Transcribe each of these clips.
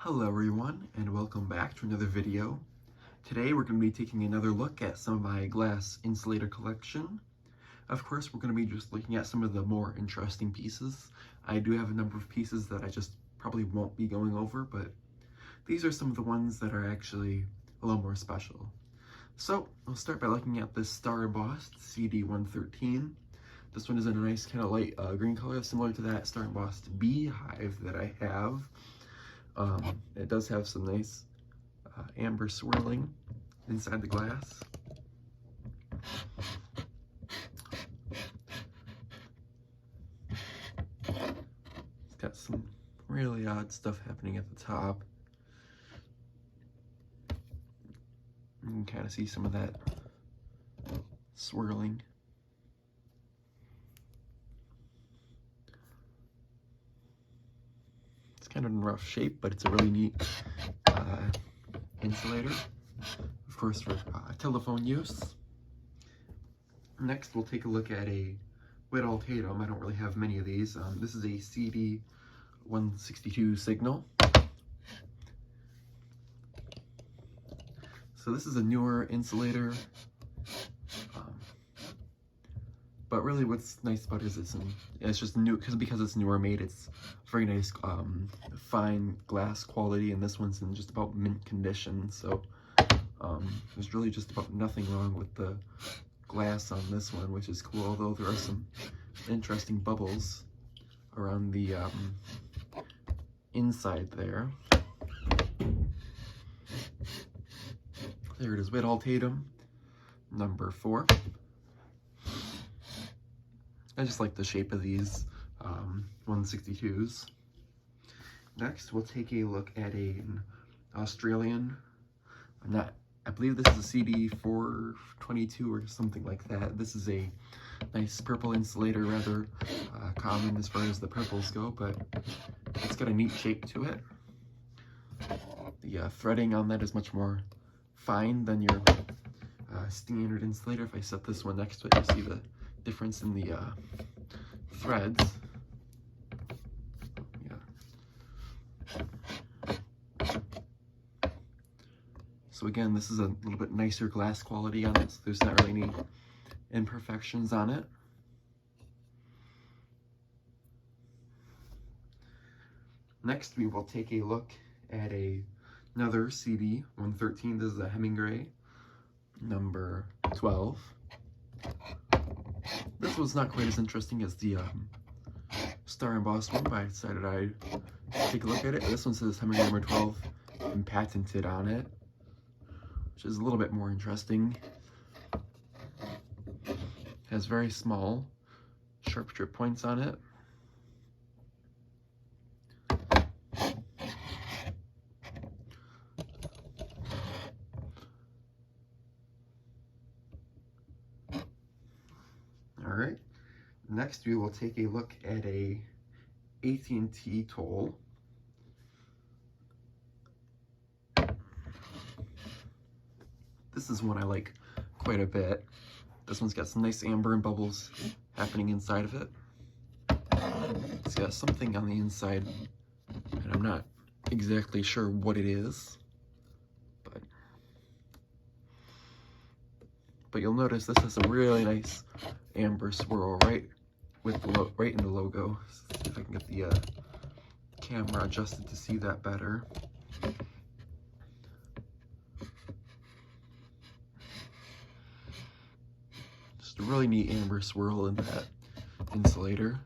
Hello everyone, and welcome back to another video. Today we're going to be taking another look at some of my glass insulator collection. Of course, we're going to be just looking at some of the more interesting pieces. I do have a number of pieces that I just probably won't be going over, but these are some of the ones that are actually a little more special. So, I'll start by looking at this star embossed CD113. This one is in a nice kind of light green color, similar to that star embossed beehive that I have. It does have some nice amber swirling inside the glass. It's got some really odd stuff happening at the top. You can kind of see some of that swirling. It's kind of in rough shape, but it's a really neat insulator, of course, for telephone use. Next, we'll take a look at a Whitall-Tatum. I don't really have many of these. This is a CD162 signal. So this is a newer insulator, but really what's nice about it is it's just new, because it's newer made, it's very nice fine glass quality, and this one's in just about mint condition, so there's really just about nothing wrong with the glass on this one, which is cool, although there are some interesting bubbles around the inside there. There it is, Whitall-Tatum, number 4. I just like the shape of these 162s. Next, we'll take a look at an Australian, I believe this is a CD422 or something like that. This is a nice purple insulator, rather common as far as the purples go, but it's got a neat shape to it. The threading on that is much more fine than your standard insulator. If I set this one next to it, you see the difference in the threads. So again, this is a little bit nicer glass quality on it, so there's not really any imperfections on it. Next, we will take a look at another CD113. This is a Hemingway, number 12. This was not quite as interesting as the star embossed one, but I decided I'd take a look at it. This one says Hemingway number 12 and patented on it, which is a little bit more interesting. It has very small sharp drip points on it. Alright, next we will take a look at a AT&T toll. This is one I like quite a bit. This one's got some nice amber and bubbles happening inside of it. It's got something on the inside, and I'm not exactly sure what it is, but you'll notice this has a really nice amber swirl right in the logo. See if I can get the camera adjusted to see that better. Just a really neat amber swirl in that insulator.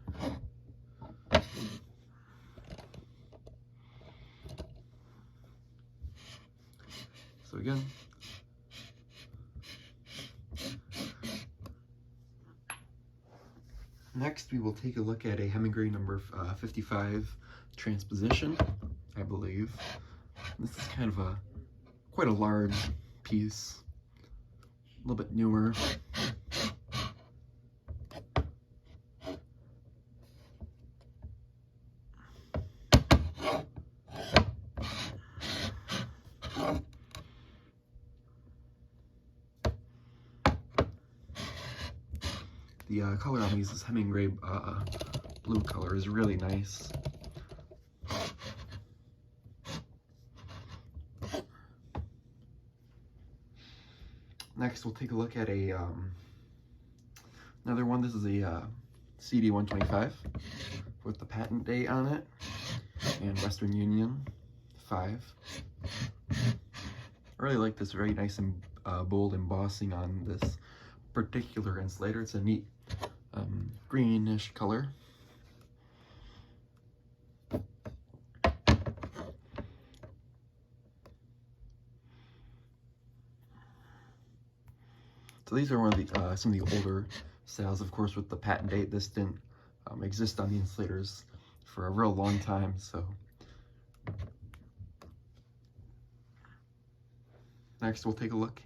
So again, next we will take a look at a Hemingway number 55 transposition, I believe. This is kind of quite a large piece, a little bit newer. The color on these, this Hemingway blue color, is really nice. Next, we'll take a look at a another one. This is a CD-125 with the patent date on it, and Western Union 5. I really like this very nice and bold embossing on this particular insulator. It's a neat greenish color. So these are one of the some of the older styles, of course, with the patent date. This didn't exist on the insulators for a real long time, so. Next, we'll take a look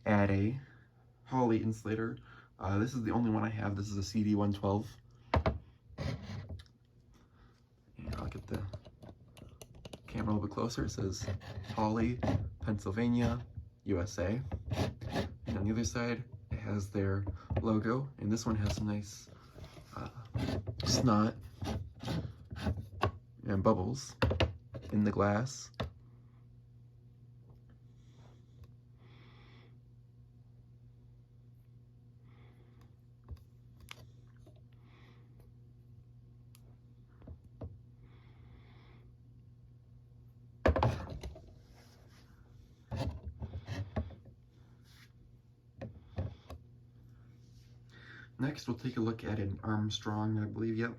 at a Holley insulator. This is the only one I have. This is a CD-112. And I'll get the camera a little bit closer. It says Holley, Pennsylvania, USA. And on the other side, it has their logo. And this one has some nice snot and bubbles in the glass. Next, we'll take a look at an Armstrong, I believe. Yep.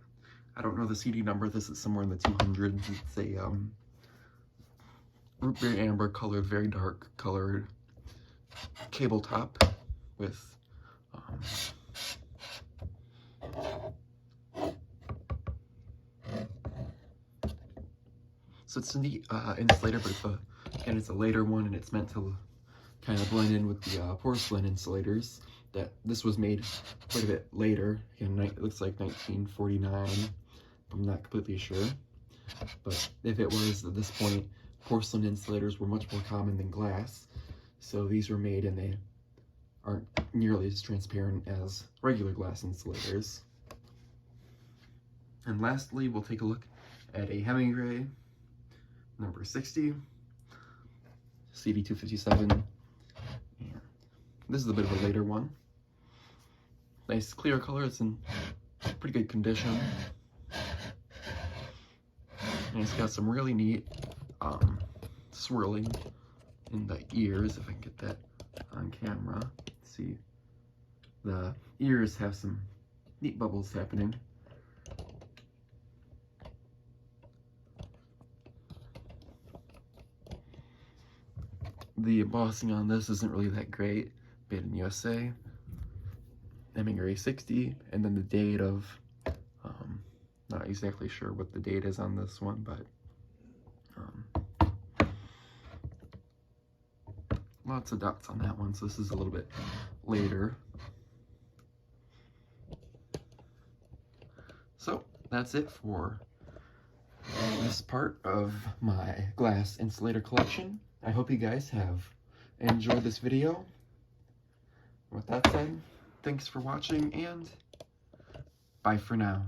I don't know the CD number. This is somewhere in the 200s. It's a root beer amber colored, very dark colored cable top with so it's a neat insulator, but again, it's a later one, and it's meant to kind of blend in with the porcelain insulators. That this was made quite a bit later. Again, it looks like 1949. I'm not completely sure, but if it was at this point, porcelain insulators were much more common than glass. So these were made, and they aren't nearly as transparent as regular glass insulators. And lastly, we'll take a look at a Hemingway number 60, CD-257. And this is a bit of a later one. Nice clear color. It's in pretty good condition. And it's got some really neat swirling in the ears, if I can get that on camera. See, the ears have some neat bubbles happening. The embossing on this isn't really that great. Made in USA. Hemingway 60, and then the date of, not exactly sure what the date is on this one, but lots of dots on that one, so this is a little bit later. So that's it for this part of my glass insulator collection. I hope you guys have enjoyed this video. With that said, thanks for watching, and bye for now.